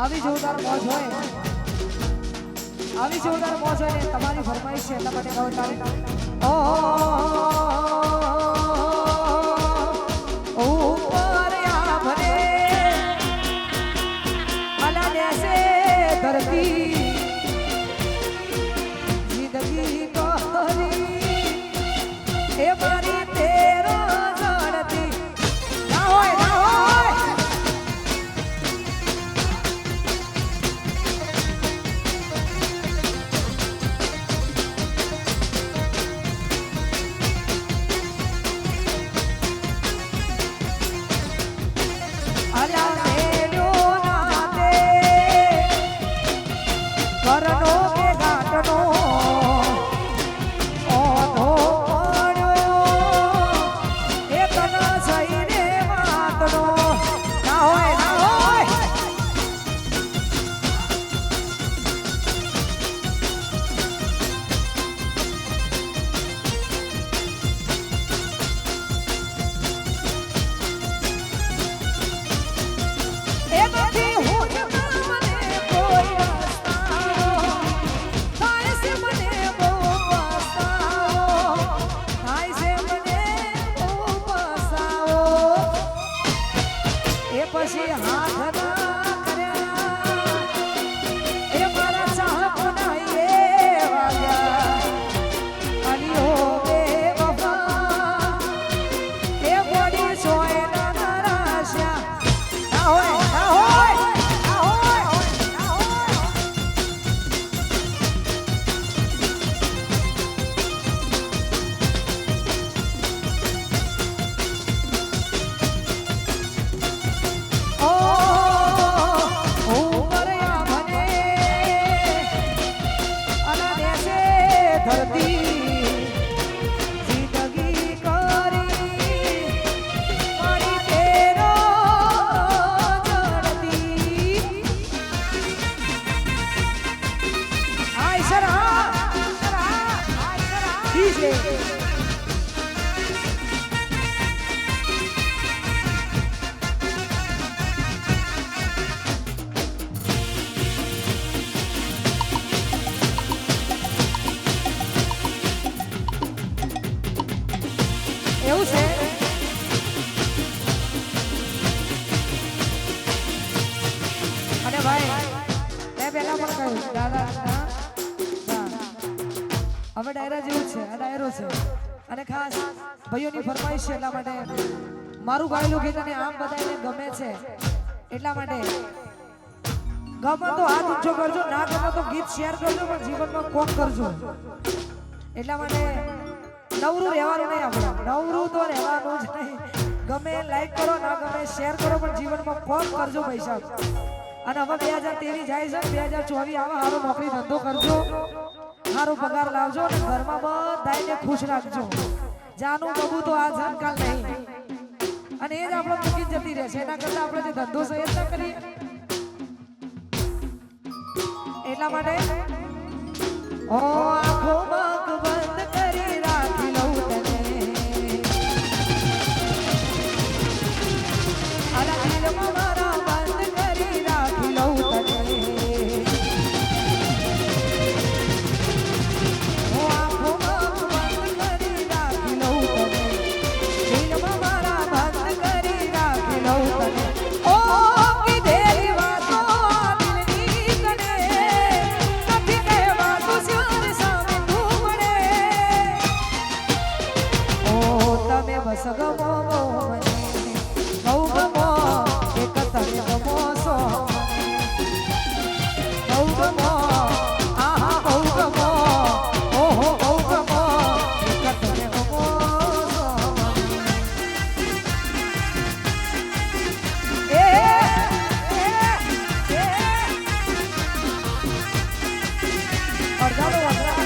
આવી જોરદાર મોજ હોય આવી જોરદાર મોજ હોય ને તમારી ફરમાઈશ છે એટલા માટે કહું તારે ઉપર આ ભરે અલા દેશે ધરતી જિંદગી કરી એ મારી તેરો જણતી ના હોય ના હોય એવું છે અને ભાઈ મેં પહેલા પણ કહ્યું દાદા હવે ડાયરા જેવું છે આ ડાયરો છે અને ખાસ ભાઈઓની ફરમાઈશ છે એટલા માટે મારું ગાયેલું ગીત અને આમ બધાને ગમે છે એટલા માટે ગમે તો હાથ ઊંચો કરજો ના ગમે તો ગીત શેર કરજો પણ જીવનમાં કોક કરજો એટલા માટે નવરું રહેવાનું નહીં આપણે નવરું તો રહેવાનું જ નહીં ગમે લાઈક કરો ના ગમે શેર કરો પણ જીવનમાં કોક કરજો પૈસા અને હવે 2023 જાય છે 2024 આવે સારો નોકરી ધંધો કરજો સારો પગાર લાવજો અને ઘરમાં બધાને ખુશ રાખજો જાનું બબુ તો આ જાનકાલ નહીં અને એ જ આપણો મૂકી જતી રહેશે એના કરતા આપણે જે ધંધો છે એ જ ના કરીએ એટલા માટે ઓ આંખો મગ બંધ કરી રાખી લઉં તને અલા દિલમાં મારા બંધ કરી રાખી લઉં તને ઓ આંખો મગ બંધ કરી રાખી લઉં તને દિલમાં મારા બંધ કરી રાખી લઉં તને ઓ કીધેલી વાતો દિલની કને નથી કહેવા તું સ્યાર સામે તું મળે ઓ તમે બસ ગમો મને બહુ ગમો એક તમે ગમો છો બહુ ગમો આહા બહુ ગમો ઓહો બહુ ગમો એક તમે ગમો છો એ અડધાનો વગરા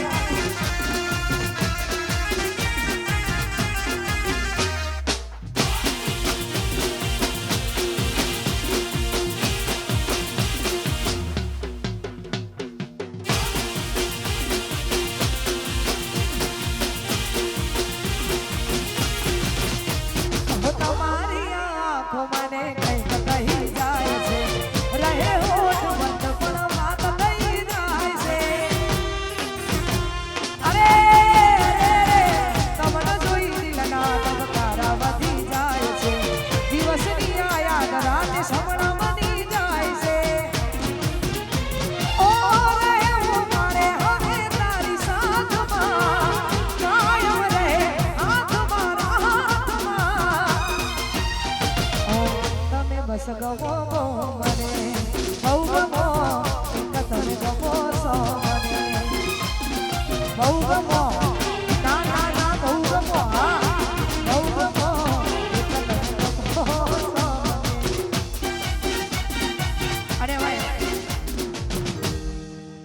બહુ ગમો